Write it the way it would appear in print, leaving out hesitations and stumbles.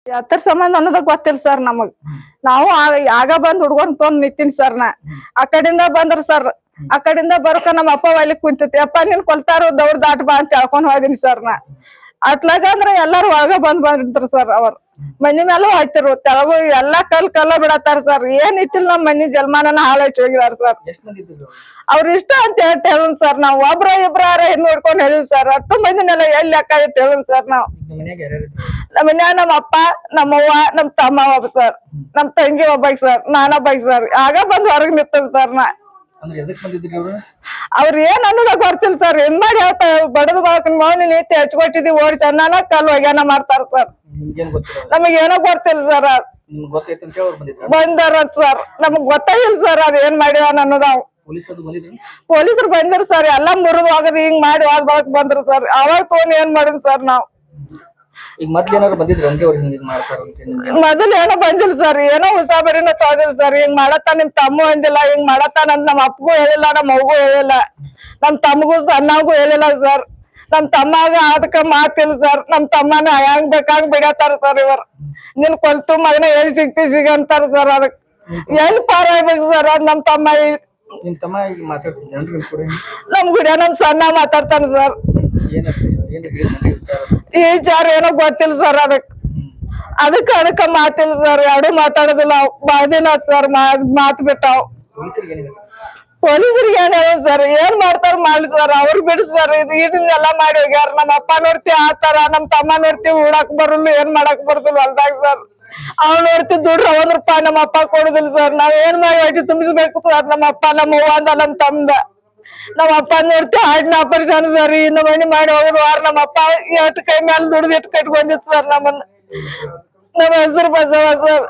ಎತ್ತರ ಸಂಬಂಧ ಅನ್ನೋದ ಗೊತ್ತಿಲ್ಲ ಸರ್ ನಮಗ್. ನಾವು ಆಗ ಬಂದ್ ಹುಡ್ಕೊಂಡ್ ತೊಂದ್ ನಿಂತೀನಿ ಸರ್ ನಾ. ಆ ಕಡೆಯಿಂದ ಬಂದ್ರ ಸರ್, ಆ ಕಡೆಯಿಂದ ಬರಕ ನಮ್ಮ ಅಪ್ಪ ಒಲಿ ಕುಂತೈತಿ. ಅಪ್ಪ ನೀನ್ ಕೊಲ್ತಾರ ದೌಡ್ ದಾಟ್ ಬಾ ಅಂತ ಹೇಳ್ಕೊಂಡ್ ಹೋದಿನಿ ಸರ್ ನಾ. ಅಟ್ಲಾಗ ಅಂದ್ರ ಎಲ್ಲಾರು ಒಳಗ ಬಂದ್ರಿ ಸರ್. ಅವ್ರ ಮನಿ ಮೇಲೂ ಹಾಯ್ತಿರು, ತೆಳಗು ಎಲ್ಲಾ ಕಲ್ಲ ಬಿಡತ್ತಾರ ಸರ್. ಏನ್ ಇಟ್ಟಿಲ್ಲ ನಮ್ ಮನಿ ಜಲ್ಮಾನನ ಹಾಳಾಯ್ತು ಹೋಗಿದಾರ ಸರ್. ಅವ್ರ ಇಷ್ಟ ಅಂತ ಹೇಳನ್ ಸರ್. ನಾವ್ ಒಬ್ರ ಇಬ್ರಾರ ನೋಡ್ಕೊಂಡ್ ಹೇಳಿವಿ ಸರ್. ಅಷ್ಟು ಮಂದಿನೆಲ್ಲ ಎಲ್ಲಿ ಲೆಕ್ಕ ಇಟ್ಟು ಹೇಳನ್ ಸರ್ ನಾವ್. ನಮ್ಮ ಮನ್ಯಾಗ ನಮ್ಮ ಅಪ್ಪ, ನಮ್ಮವ್ವ, ನಮ್ ತಮ್ಮ ಒಬ್ಬ ಸರ್, ನಮ್ ತಂಗಿ ಒಬ್ಬ ಸರ್, ನಾನೊಬ್ಬ ಸರ್. ಆಗ ಬಂದ್ ಹೊರಗ್ ನಿಂತದ ಸರ್ ನಾ. ಅವ್ರ ಏನ್ ಅನ್ನೋದ ಗೊತ್ತಿಲ್ಲ ಸರ್. ಏನ್ ಮಾಡಿ ಹೇಳ್ತಾರ, ಬಡದ ಬಾಳಕನ್ ಮೌನಿ ನೀತಿ ಹಚ್ಕೊಟ್ಟಿದೀವಿ ಓಡಿ ಚನ್ನಾನ ಕಲ್ ಒಗ್ಯಾನ ಮಾಡ್ತಾರ ಸರ್. ನಮಗ್ ಏನೋ ಗೊತ್ತಿಲ್ಲ ಸರ್. ಬಂದಾರ ಸರ್, ನಮಗ್ ಗೊತ್ತಾಗಿಲ್ಲ ಸರ್ ಅದ್ ಏನ್ ಮಾಡ್ಯಾವ ಅನ್ನೋದ. ಪೊಲೀಸರು ಬಂದಿರ ಸರ್. ಎಲ್ಲಾ ಮುರಿದ್ ಹೋಗದ್ ಹಿಂಗ್ ಮಾಡಿ ಹೋಗ್ ಬಳಕ್ ಬಂದ್ರು ಸರ್. ಅವಾಗ ತೊಗೊಂಡ್ ಏನ್ ಮಾಡಿದ್ ಸರ್ ನಾವ್. ಈಗ ಮೊದ್ಲೇನಾದ್ರು ಬಂದಿದ್ರು ಮೊದಲ್ ಏನೋ ಬಂದಿಲ್ಲ ಸರ್. ಏನೋ ಉಸಾಬರಿನ ತೊಗೊಂಡಿಲ್ಲ ಸರ್. ಹಿಂಗ್ ಮಾಡತ್ತ ನಿಮ್ ತಮ್ಮ ಅಂದಿಲ್ಲ, ಹಿಂಗ್ ಮಾಡತ್ತಾನಂತ ನಮ್ಮ ಅಪ್ಪಗೂ ಹೇಳಿಲ್ಲ, ನಮ್ಮ ಅವ್ಗೂ ಹೇಳಿಲ್ಲ, ನಮ್ ತಮ್ಮಗೂ ಅಣ್ಣಗೂ ಹೇಳಿಲ್ಲ ಸರ್. ನಮ್ ತಮ್ಮಾಗ ಅದಕ್ಕ ಮಾತಿಲ್ಲ ಸರ್. ನಮ್ ತಮ್ಮನ ಹೆಂಗ್ ಬೇಕಾಂಗ್ ಬಿಡತಾರ ಸರ್. ಇವ್ರ ನಿನ್ ಕೊಲ್ತು ಮಗನ ಎಲ್ಲಿ ಸಿಗ ಅಂತಾರ ಸರ್. ಅದಕ್ ಎಲ್ಲಿ ಪಾರ ಆಗ್ಬೇಕು ಸರ್. ಅದ್ ನಮ್ ತಮ್ಮ ನಮ್ ಗುಡಿಯ ನಮ್ ಸಣ್ಣ ಮಾತಾಡ್ತಾನ ಸರ್. ಈ ವಿಚಾರ ಏನೋ ಗೊತ್ತಿಲ್ಲ ಸರ್. ಅದಕ್ಕ ಮಾತಿಲ್ಲ ಸರ್. ಎರಡು ಮಾತಾಡೋದಿಲ್ಲ ಬಾಳ ದಿನ ಸರ್. ಮಾತ್ ಬಿಟ್ಟಾವ್. ಪೊಲೀಸರಿಗೆ ಏನ್ ಹೇಳ ಸರ್. ಏನ್ ಮಾಡ್ತಾರ ಮಾಡ್ಲಿ ಸರ್. ಅವ್ರ ಬಿಡ್ ಸರ್. ಇದನ್ನೆಲ್ಲಾ ಮಾಡಿ ಹೋಗ್ಯಾರ. ನಮ್ಮ ಅಪ್ಪ ನೋಡ್ತಿ ಆತರ, ನಮ್ ತಮ್ಮ ನೋಡ್ತಿ ಉಡಾಕ್ ಬರಲ್ಲ, ಏನ್ ಮಾಡಾಕ್ ಬರ್ತಲ್ಲ ಹೊಲ್ದಾಗ ಸರ್. ಅವ್ ನೋಡ್ತಿ ದುಡ್ರ ₹1 ನಮ್ಮ ಅಪ್ಪ ಕೊಡುದಿಲ್ಲ ಸರ್. ನಾವ್ ಏನ್ ಮಾಡಿ ಹೊಟ್ಟಿ ತುಂಬಿಸ್ಬೇಕು ಸರ್. ನಮ್ಮ ಅಪ್ಪ, ನಮ್ಮ ಅವ್ವಂದ, ನಮ್ ತಮ್ಮದ. ನಮ್ಮ ಅಪ್ಪ ನೋಡ್ತಿ ಹಾರ್ಟ್ನ ಆಪರೇಷನ್ ಸರ್. ಇನ್ನು ಮನಿ ಮಾಡಿ ಹೋಗುದು ವಾರ. ನಮ್ಮ ಅಪ್ಪ ಎಷ್ಟ್ ಕೈ ಮೇಲೆ ದುಡ್ದು ಇಟ್ಟು ಕಟ್ಕೊಂಡಿತ್ತು ಸರ್ ನಮ್ಮನ್ನ. ನಮ್ಮ ಹೆಸರು ಬಸವ ಸರ್.